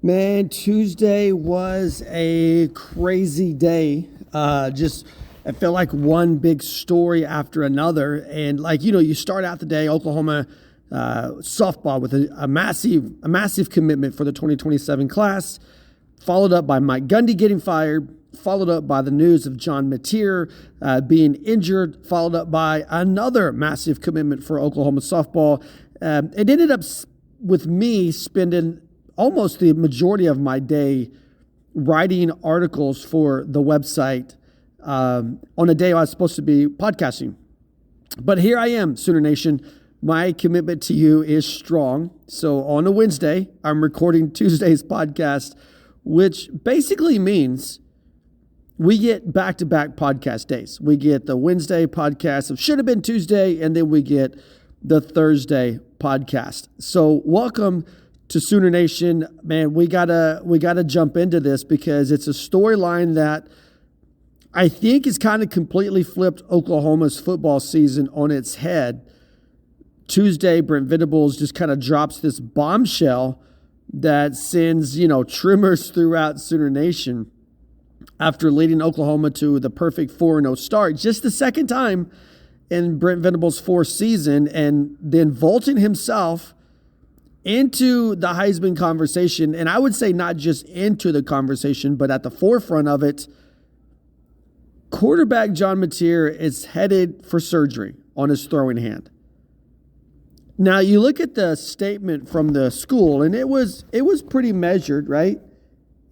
Man, Tuesday was a crazy day. I felt like one big story after another. And you start out the day, Oklahoma softball with a massive commitment for the 2027 class, followed up by Mike Gundy getting fired, followed up by the news of John Mateer being injured, followed up by another massive commitment for Oklahoma softball. It ended up with me spending almost the majority of my day writing articles for the website on a day I was supposed to be podcasting. But here I am, Sooner Nation. My commitment to you is strong. So on a Wednesday, I'm recording Tuesday's podcast, which basically means we get back-to-back podcast days. We get the Wednesday podcast of Should Have Been Tuesday, and then we get the Thursday podcast. So welcome to Sooner Nation. Man, we gotta jump into this because it's a storyline that I think has kind of completely flipped Oklahoma's football season on its head. Tuesday, Brent Venables just kind of drops this bombshell that sends, tremors throughout Sooner Nation after leading Oklahoma to the perfect 4-0 start, just the second time in Brent Venables' fourth season, and then vaulting himself into the Heisman conversation. And I would say not just into the conversation, but at the forefront of it. Quarterback John Mateer is headed for surgery on his throwing hand. Now, you look at the statement from the school, and it was pretty measured, right?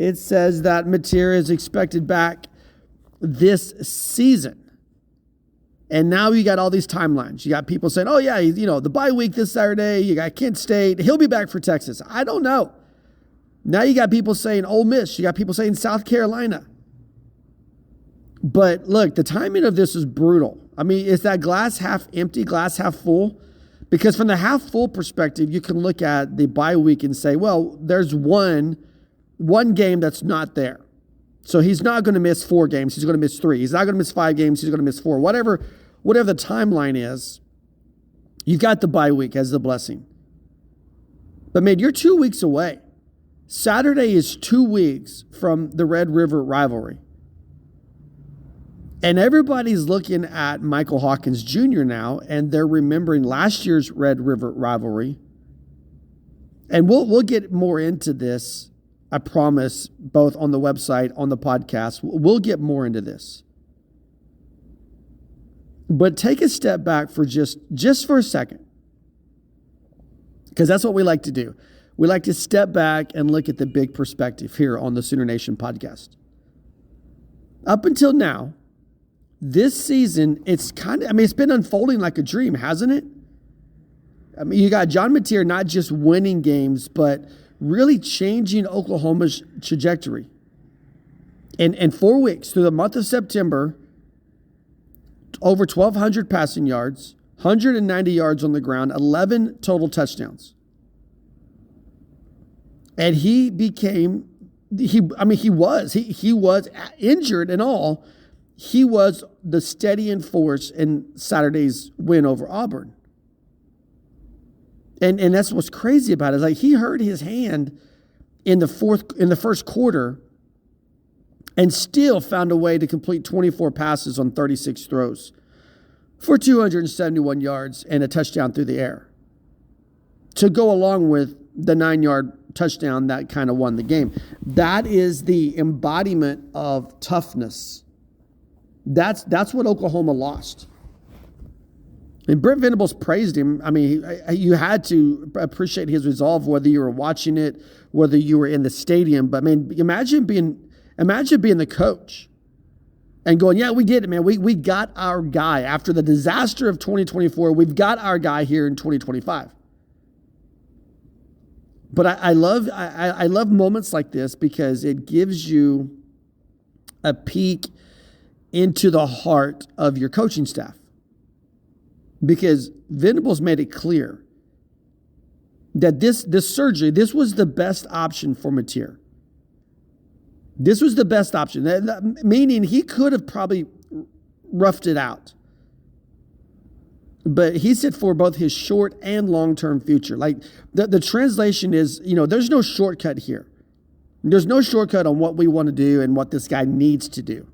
It says that Mateer is expected back this season. And now you got all these timelines. You got people saying, oh, yeah, the bye week this Saturday. You got Kent State. He'll be back for Texas. I don't know. Now you got people saying Ole Miss. You got people saying South Carolina. But look, the timing of this is brutal. I mean, is that glass half empty, glass half full? Because from the half full perspective, you can look at the bye week and say, well, there's one game that's not there. So he's not going to miss 4 games. He's going to miss 3. He's not going to miss 5 games. He's going to miss 4. Whatever the timeline is, you've got the bye week as the blessing. But man, you're 2 weeks away. Saturday is 2 weeks from the Red River Rivalry. And everybody's looking at Michael Hawkins Jr. now, and they're remembering last year's Red River Rivalry. And we'll get more into this, I promise, both on the website, on the podcast. We'll get more into this. But take a step back for just for a second, because that's what we like to do. We like to step back and look at the big perspective here on the Sooner Nation podcast. Up until now, this season, it's been unfolding like a dream, hasn't it? I mean, you got John Mateer not just winning games, but really changing Oklahoma's trajectory. In 4 weeks, through the month of September, over 1,200 passing yards, 190 yards on the ground, 11 total touchdowns. And he was injured and all. He was the steadying force in Saturday's win over Auburn. And that's what's crazy about it. Like, he hurt his hand in the first quarter and still found a way to complete 24 passes on 36 throws for 271 yards and a touchdown through the air, to go along with the 9-yard touchdown that kind of won the game. That is the embodiment of toughness. That's what Oklahoma lost. And Brent Venables praised him. I mean, you had to appreciate his resolve, whether you were watching it, whether you were in the stadium. But man, imagine being the coach and going, yeah, we did it, man. We got our guy after the disaster of 2024. We've got our guy here in 2025. But I love moments like this because it gives you a peek into the heart of your coaching staff. Because Venables made it clear that this surgery, this was the best option for Mateer. This was the best option, meaning he could have probably roughed it out. But he said for both his short and long-term future. Like the translation is, there's no shortcut here. There's no shortcut on what we want to do and what this guy needs to do.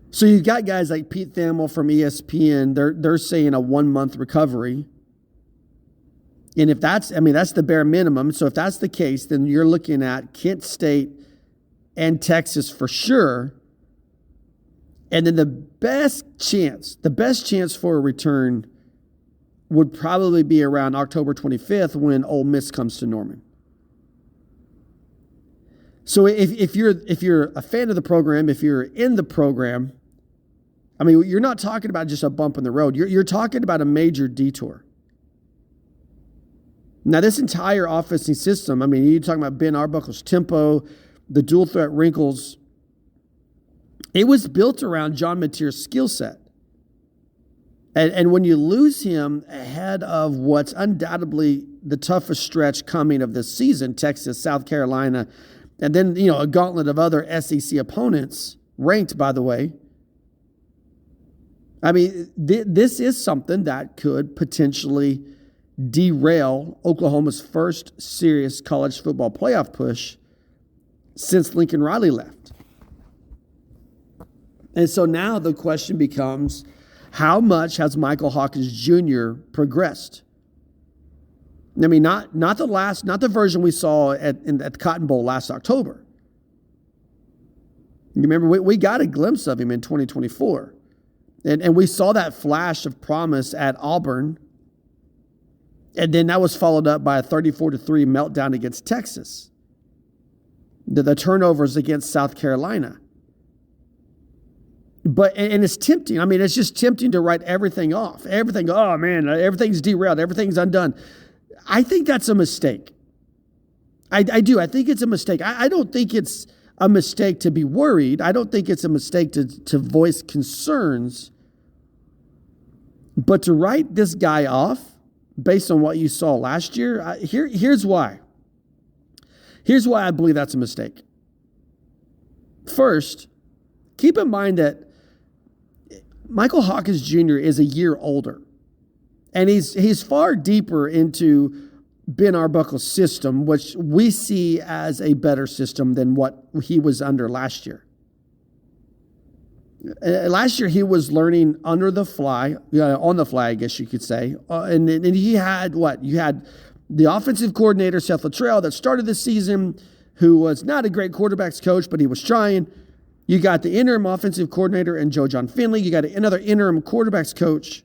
So you've got guys like Pete Thamel from ESPN. They're saying a 1-month recovery. And if that's the bare minimum. So if that's the case, then you're looking at Kent State and Texas for sure. And then the best chance for a return would probably be around October 25th when Ole Miss comes to Norman. So if you're a fan of the program, if you're in the program, I mean, you're not talking about just a bump in the road. You're talking about a major detour. Now, this entire offensive system, I mean, you're talking about Ben Arbuckle's tempo, the dual threat wrinkles. It was built around John Mateer's skill set. And when you lose him ahead of what's undoubtedly the toughest stretch coming of this season, Texas, South Carolina, and then, a gauntlet of other SEC opponents, ranked, by the way. I mean, this is something that could potentially derail Oklahoma's first serious college football playoff push since Lincoln Riley left. And so now the question becomes, how much has Michael Hawkins Jr. progressed? I mean, not the version we saw at the Cotton Bowl last October. You remember, we got a glimpse of him in 2024. And we saw that flash of promise at Auburn. And then that was followed up by a 34-3 meltdown against Texas. The turnovers against South Carolina. And it's tempting. I mean, it's just tempting to write everything off. Everything's derailed. Everything's undone. I think that's a mistake. I do. I think it's a mistake. I don't think it's a mistake to be worried. I don't think it's a mistake to voice concerns. But to write this guy off based on what you saw last year, here's why. Here's why I believe that's a mistake. First, keep in mind that Michael Hawkins Jr. is a year older. And he's far deeper into Ben Arbuckle's system, which we see as a better system than what he was under last year. Last year, he was learning under the fly, on the fly, I guess you could say. And he had what? You had the offensive coordinator, Seth Luttrell, that started the season, who was not a great quarterbacks coach, but he was trying. You got the interim offensive coordinator and Joe John Finley. You got another interim quarterbacks coach.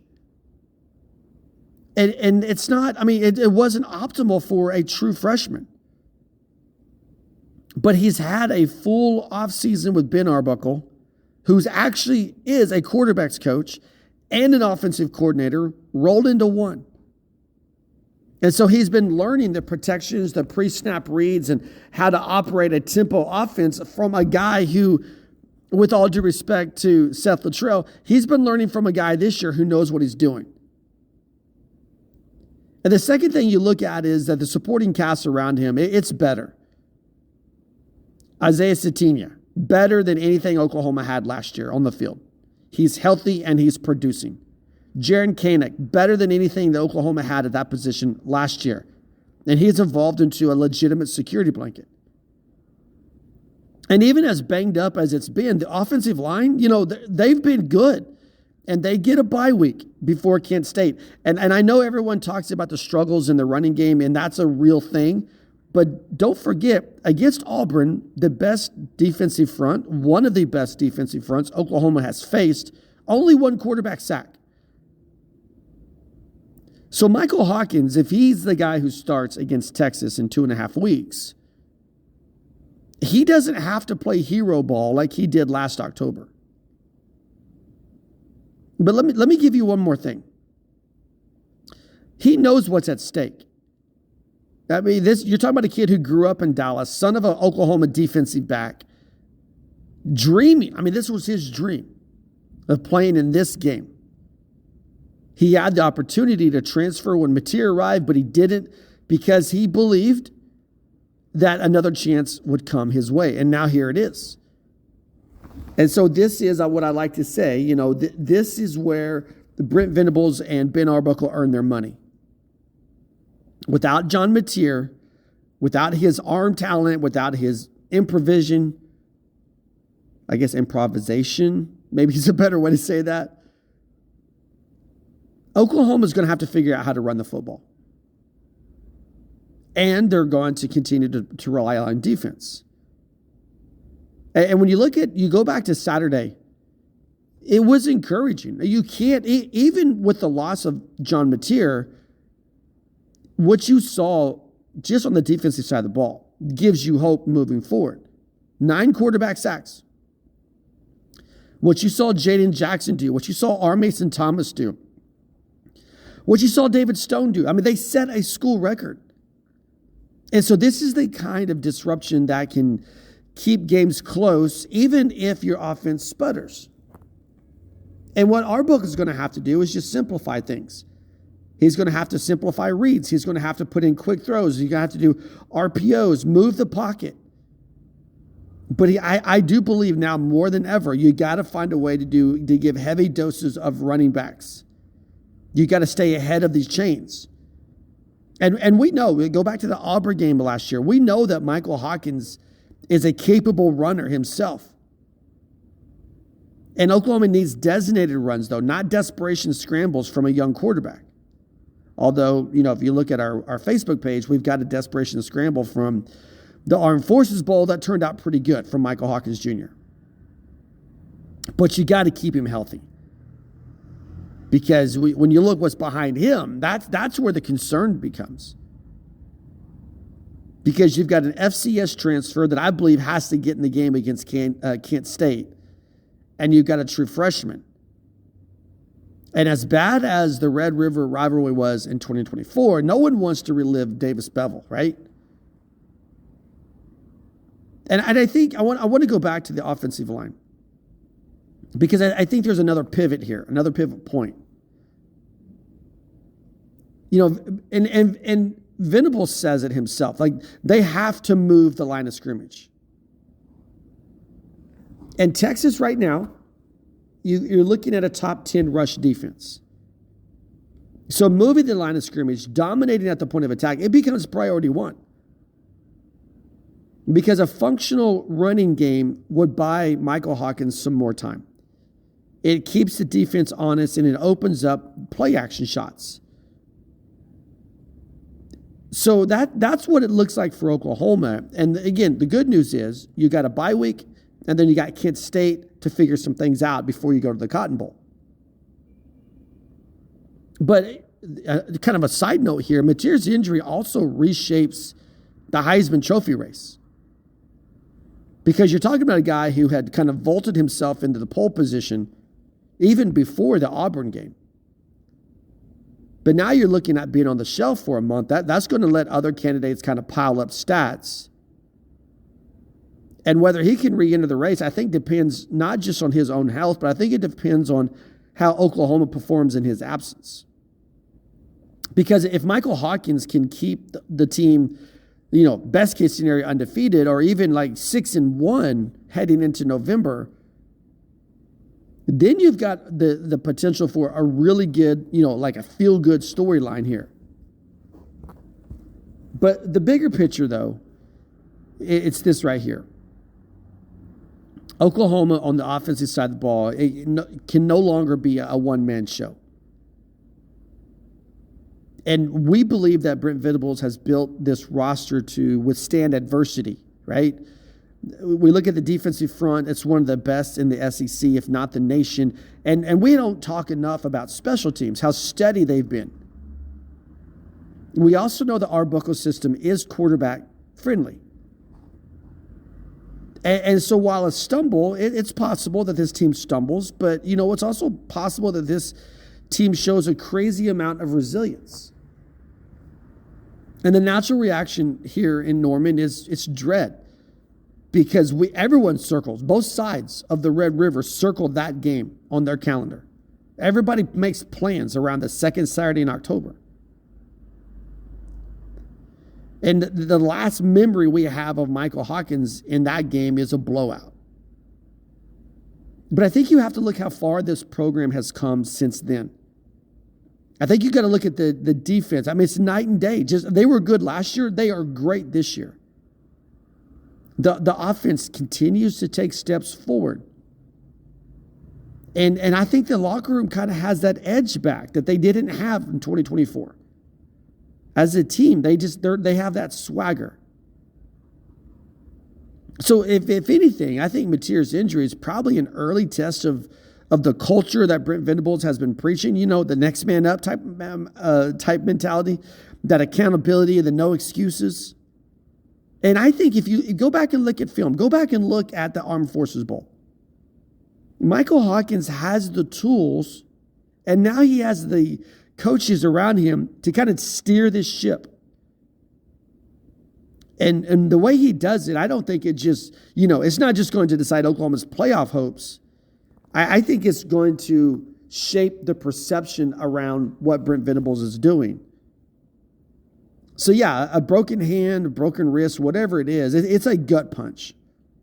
And it's not, I mean, it wasn't optimal for a true freshman. But he's had a full offseason with Ben Arbuckle, who's actually is a quarterbacks coach and an offensive coordinator rolled into one. And so he's been learning the protections, the pre-snap reads, and how to operate a tempo offense from a guy who, with all due respect to Seth Luttrell, he's been learning from a guy this year who knows what he's doing. And the second thing you look at is that the supporting cast around him, it's better. Isaiah Satimia, better than anything Oklahoma had last year on the field. He's healthy and he's producing. Jaron Kanak, better than anything that Oklahoma had at that position last year. And he's evolved into a legitimate security blanket. And even as banged up as it's been, the offensive line, they've been good. And they get a bye week before Kent State. And I know everyone talks about the struggles in the running game, and that's a real thing. But don't forget, against Auburn, the best defensive front, one of the best defensive fronts Oklahoma has faced, only one quarterback sack. So Michael Hawkins, if he's the guy who starts against Texas in 2.5 weeks, he doesn't have to play hero ball like he did last October. But let me give you one more thing. He knows what's at stake. I mean, you're talking about a kid who grew up in Dallas, son of an Oklahoma defensive back, dreaming. I mean, this was his dream of playing in this game. He had the opportunity to transfer when Mateer arrived, but he didn't because he believed that another chance would come his way. And now here it is. And so this is what I like to say, this is where the Brent Venables and Ben Arbuckle earn their money. Without John Mateer, without his arm talent, without his improvisation, maybe is a better way to say that, Oklahoma's going to have to figure out how to run the football. And they're going to continue to rely on defense. And when you go back to Saturday, it was encouraging. You can't, even with the loss of John Mateer, what you saw just on the defensive side of the ball gives you hope moving forward. 9 quarterback sacks. What you saw Jaden Jackson do, what you saw R. Mason Thomas do, what you saw David Stone do. I mean, they set a school record. And so this is the kind of disruption that can keep games close, even if your offense sputters. And what our book is going to have to do is just simplify things. He's going to have to simplify reads. He's going to have to put in quick throws. He's going to have to do RPOs, move the pocket. But I do believe now more than ever, you got to find a way to give heavy doses of running backs. You got to stay ahead of these chains. And we know, we go back to the Auburn game last year, we know that Michael Hawkins is a capable runner himself. And Oklahoma needs designated runs, though, not desperation scrambles from a young quarterback. Although, if you look at our Facebook page, we've got a desperation scramble from the Armed Forces Bowl that turned out pretty good from Michael Hawkins Jr. But you got to keep him healthy. Because when you look what's behind him, that's where the concern becomes. Because you've got an FCS transfer that I believe has to get in the game against Kent State. And you've got a true freshman. And as bad as the Red River Rivalry was in 2024, no one wants to relive Davis Bevel, right? And I think I want to go back to the offensive line. Because I think there's another pivot here, another pivot point. And Venables says it himself. Like, they have to move the line of scrimmage. And Texas right now, you're looking at a top 10 rush defense. So moving the line of scrimmage, dominating at the point of attack, it becomes priority one. Because a functional running game would buy Michael Hawkins some more time. It keeps the defense honest, and it opens up play action shots. So that's what it looks like for Oklahoma. And again, the good news is you got a bye week, and then you got Kent State to figure some things out before you go to the Cotton Bowl. But kind of a side note here, Mateer's injury also reshapes the Heisman Trophy race. Because you're talking about a guy who had kind of vaulted himself into the pole position even before the Auburn game. But now you're looking at being on the shelf for a month. That's going to let other candidates kind of pile up stats. And whether he can re-enter the race, I think depends not just on his own health, but I think it depends on how Oklahoma performs in his absence. Because if Michael Hawkins can keep the team, best case scenario undefeated, or even like 6-1 heading into November, then you've got the potential for a really good, like a feel-good storyline here. But the bigger picture, though, it's this right here. Oklahoma on the offensive side of the ball can no longer be a one-man show. And we believe that Brent Venables has built this roster to withstand adversity, right? We look at the defensive front, it's one of the best in the SEC, if not the nation. And we don't talk enough about special teams, how steady they've been. We also know that our Buckle system is quarterback friendly. And so while a stumble, it's possible that this team stumbles, but it's also possible that this team shows a crazy amount of resilience. And the natural reaction here in Norman is it's dread. Because everyone circles, both sides of the Red River circled that game on their calendar. Everybody makes plans around the second Saturday in October. And the last memory we have of Michael Hawkins in that game is a blowout. But I think you have to look how far this program has come since then. I think you got to look at the defense. I mean, it's night and day. Just they were good last year. They are great this year. The offense continues to take steps forward. And I think the locker room kind of has that edge back that they didn't have in 2024. As a team, they have that swagger. So if anything, I think Mateer's injury is probably an early test of the culture that Brent Venables has been preaching. You know, the next man up type mentality, that accountability, the no excuses. And I think if you go back and look at film, go back and look at the Armed Forces Bowl. Michael Hawkins has the tools, and now he has the coaches around him to kind of steer this ship. And the way he does it, I don't think it just, it's not just going to decide Oklahoma's playoff hopes. I think it's going to shape the perception around what Brent Venables is doing. So yeah, a broken hand, a broken wrist, whatever it is, it's a gut punch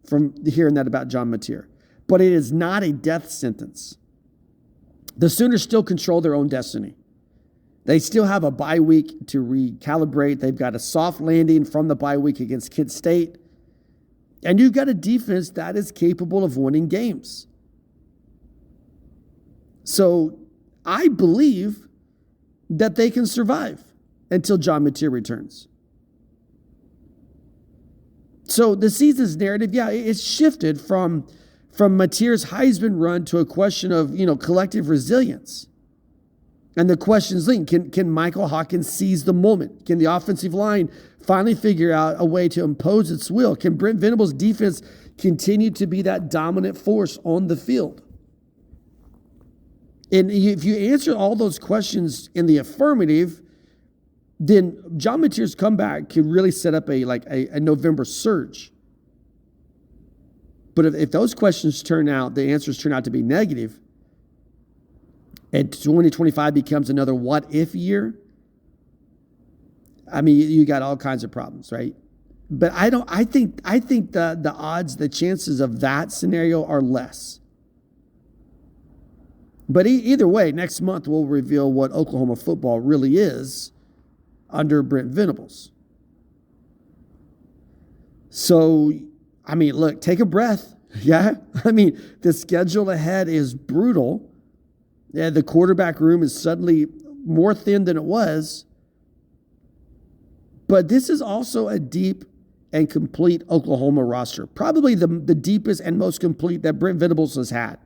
from hearing that about John Mateer. But it is not a death sentence. The Sooners still control their own destiny. They still have a bye week to recalibrate. They've got a soft landing from the bye week against Kent State. And you've got a defense that is capable of winning games. So I believe that they can survive until John Mateer returns. So the season's narrative, it's shifted from Mateer's Heisman run to a question of, collective resilience. And the question's linked. Can Michael Hawkins seize the moment? Can the offensive line finally figure out a way to impose its will? Can Brent Venables' defense continue to be that dominant force on the field? And if you answer all those questions in the affirmative, then John Mateer's comeback can really set up a November surge. But if those questions the answers turn out to be negative, and 2025 becomes another what-if year, I mean, you got all kinds of problems, right? But I think the odds, the chances of that scenario are less. But either way, next month we'll reveal what Oklahoma football really is under Brent Venables. So, I mean, look, take a breath. Yeah? I mean, the schedule ahead is brutal. Yeah, the quarterback room is suddenly more thin than it was. But this is also a deep and complete Oklahoma roster. Probably the deepest and most complete that Brent Venables has had.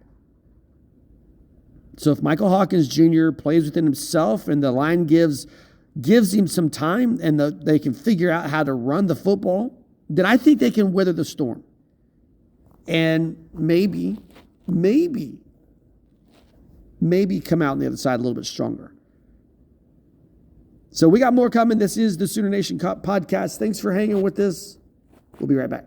So if Michael Hawkins Jr. plays within himself and the line gives him some time and they can figure out how to run the football, then I think they can weather the storm. And maybe come out on the other side a little bit stronger. So we got more coming. This is the Sooner Nation Podcast. Thanks for hanging with us. We'll be right back.